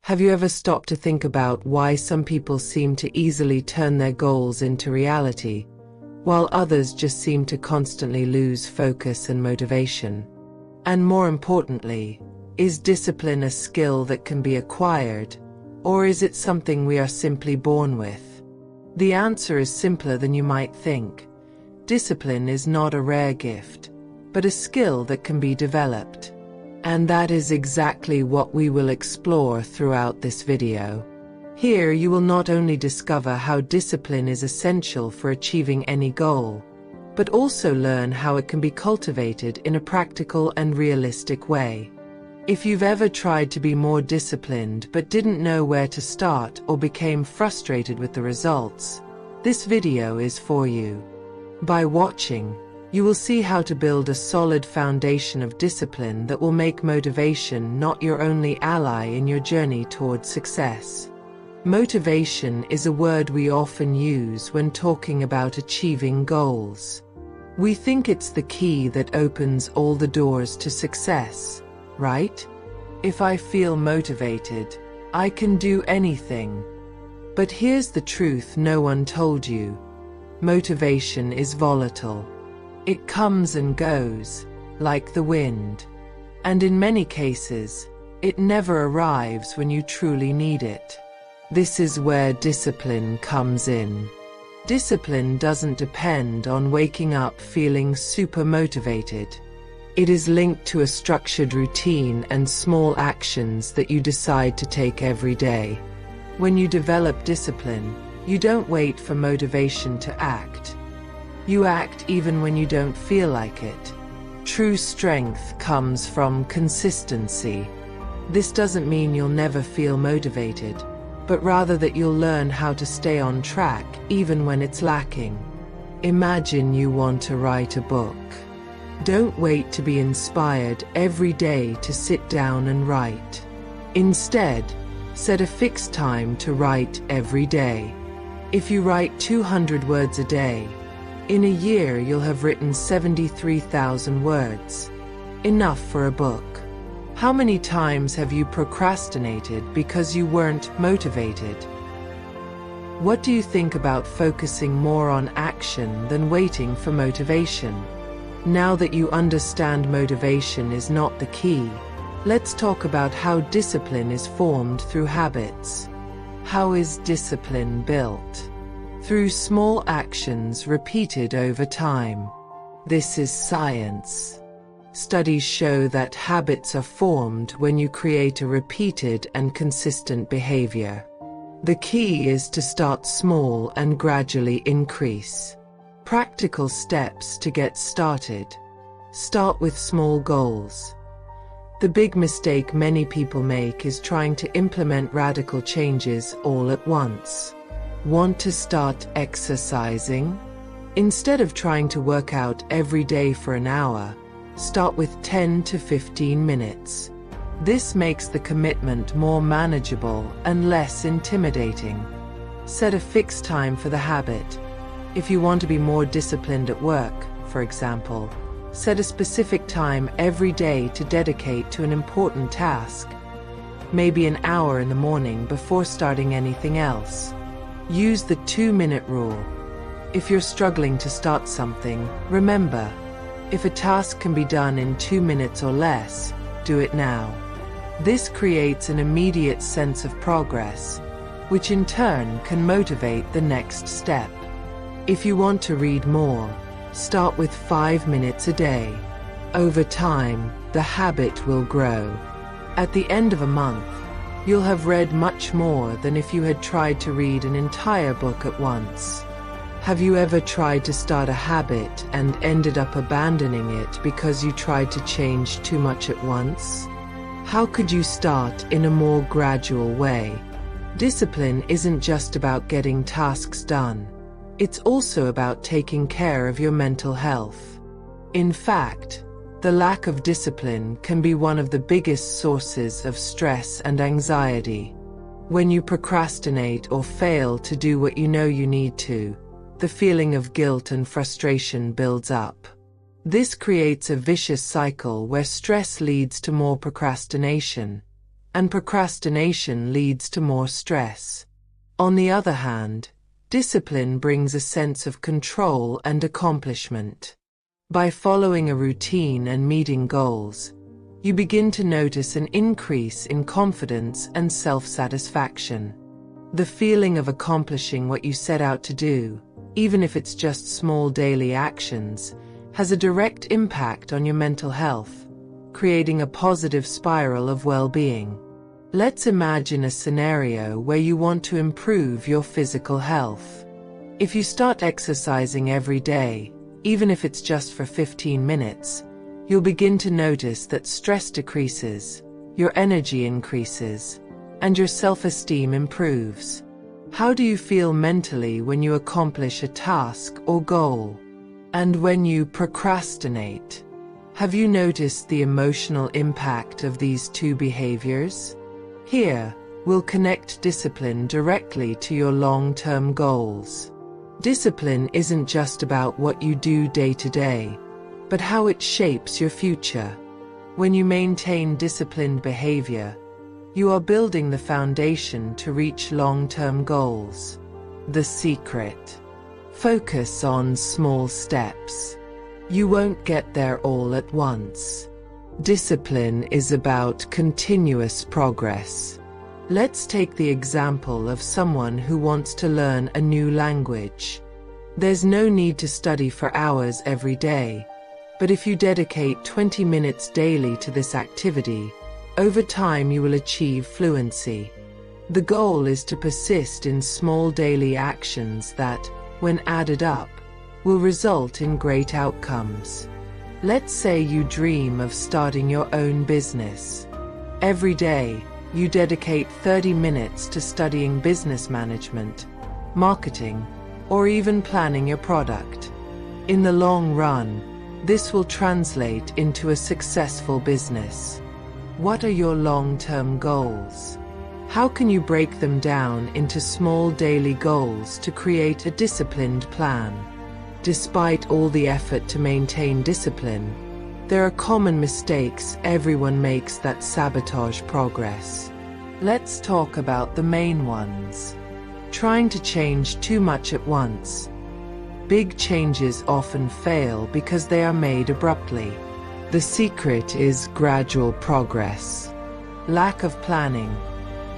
Have you ever stopped to think about why some people seem to easily turn their goals into reality, while others just seem to constantly lose focus and motivation? And more importantly, is discipline a skill that can be acquired, or is it something we are simply born with? The answer is simpler than you might think. Discipline is not a rare gift, but a skill that can be developed. And that is exactly what we will explore throughout this video. Here you will not only discover how discipline is essential for achieving any goal, but also learn how it can be cultivated in a practical and realistic way. If you've ever tried to be more disciplined but didn't know where to start or became frustrated with the results, this video is for you. By watching, you will see how to build a solid foundation of discipline that will make motivation not your only ally in your journey towards success. Motivation is a word we often use when talking about achieving goals. We think it's the key that opens all the doors to success, right? If I feel motivated, I can do anything. But here's the truth no one told you. Motivation is volatile. It comes and goes, like the wind. And in many cases, it never arrives when you truly need it. This is where discipline comes in. Discipline doesn't depend on waking up feeling super motivated. It is linked to a structured routine and small actions that you decide to take every day. When you develop discipline, you don't wait for motivation to act. You act even when you don't feel like it. True strength comes from consistency. This doesn't mean you'll never feel motivated, but rather that you'll learn how to stay on track even when it's lacking. Imagine you want to write a book. Don't wait to be inspired every day to sit down and write. Instead, set a fixed time to write every day. If you write 200 words a day, in a year you'll have written 73,000 words. Enough for a book. How many times have you procrastinated because you weren't motivated? What do you think about focusing more on action than waiting for motivation? Now that you understand motivation is not the key, let's talk about how discipline is formed through habits. How is discipline built? Through small actions repeated over time. This is science. Studies show that habits are formed when you create a repeated and consistent behavior. The key is to start small and gradually increase. Practical steps to get started. Start with small goals. The big mistake many people make is trying to implement radical changes all at once. Want to start exercising? Instead of trying to work out every day for an hour, start with 10 to 15 minutes. This makes the commitment more manageable and less intimidating. Set a fixed time for the habit. If you want to be more disciplined at work, for example, set a specific time every day to dedicate to an important task. Maybe an hour in the morning before starting anything else. Use the 2-minute rule. If you're struggling to start something, remember, if a task can be done in 2 minutes or less, do it now. This creates an immediate sense of progress, which in turn can motivate the next step. If you want to read more, start with 5 minutes a day. Over time, the habit will grow. At the end of a month, you'll have read much more than if you had tried to read an entire book at once. Have you ever tried to start a habit and ended up abandoning it because you tried to change too much at once? How could you start in a more gradual way? Discipline isn't just about getting tasks done. It's also about taking care of your mental health. In fact, the lack of discipline can be one of the biggest sources of stress and anxiety. When you procrastinate or fail to do what you know you need to, the feeling of guilt and frustration builds up. This creates a vicious cycle where stress leads to more procrastination, and procrastination leads to more stress. On the other hand, discipline brings a sense of control and accomplishment. By following a routine and meeting goals, you begin to notice an increase in confidence and self-satisfaction. The feeling of accomplishing what you set out to do, even if it's just small daily actions, has a direct impact on your mental health, creating a positive spiral of well-being. Let's imagine a scenario where you want to improve your physical health. If you start exercising every day, even if it's just for 15 minutes, you'll begin to notice that stress decreases, your energy increases, and your self-esteem improves. How do you feel mentally when you accomplish a task or goal? And when you procrastinate? Have you noticed the emotional impact of these two behaviors? Here, we'll connect discipline directly to your long-term goals. Discipline isn't just about what you do day to day, but how it shapes your future. When you maintain disciplined behavior, you are building the foundation to reach long-term goals. The secret: focus on small steps. You won't get there all at once. Discipline is about continuous progress. Let's take the example of someone who wants to learn a new language. There's no need to study for hours every day. But if you dedicate 20 minutes daily to this activity, over time you will achieve fluency. The goal is to persist in small daily actions that, when added up, will result in great outcomes. Let's say you dream of starting your own business. Every day, you dedicate 30 minutes to studying business management, marketing, or even planning your product. In the long run, this will translate into a successful business. What are your long-term goals? How can you break them down into small daily goals to create a disciplined plan? Despite all the effort to maintain discipline, there are common mistakes everyone makes that sabotage progress. Let's talk about the main ones. Trying to change too much at once. Big changes often fail because they are made abruptly. The secret is gradual progress. Lack of planning.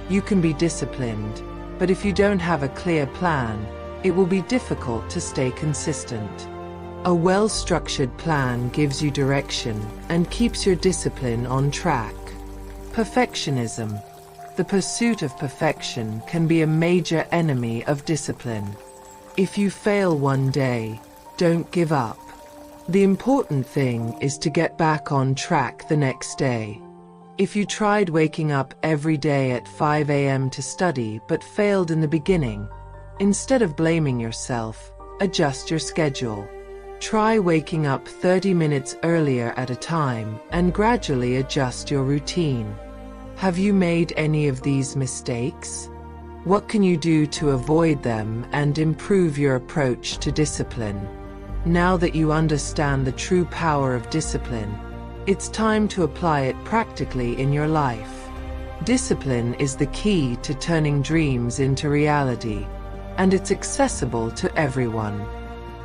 You can be disciplined, but if you don't have a clear plan, it will be difficult to stay consistent. A well-structured plan gives you direction and keeps your discipline on track. Perfectionism. The pursuit of perfection can be a major enemy of discipline. If you fail one day, don't give up. The important thing is to get back on track the next day. If you tried waking up every day at 5 a.m. to study but failed in the beginning, instead of blaming yourself, adjust your schedule. Try waking up 30 minutes earlier at a time and gradually adjust your routine. Have you made any of these mistakes? What can you do to avoid them and improve your approach to discipline? Now that you understand the true power of discipline, it's time to apply it practically in your life. Discipline is the key to turning dreams into reality, and it's accessible to everyone.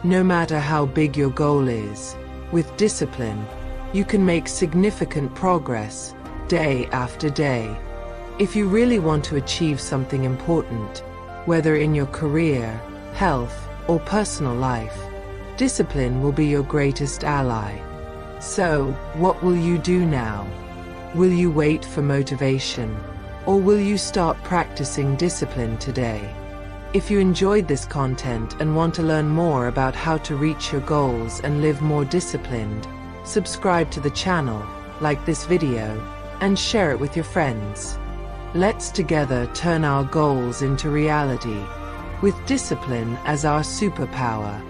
No matter how big your goal is, with discipline, you can make significant progress day after day. If you really want to achieve something important, whether in your career, health, or personal life, discipline will be your greatest ally. So, what will you do now? Will you wait for motivation, or will you start practicing discipline today? If you enjoyed this content and want to learn more about how to reach your goals and live more disciplined, subscribe to the channel, like this video, and share it with your friends. Let's together turn our goals into reality, with discipline as our superpower.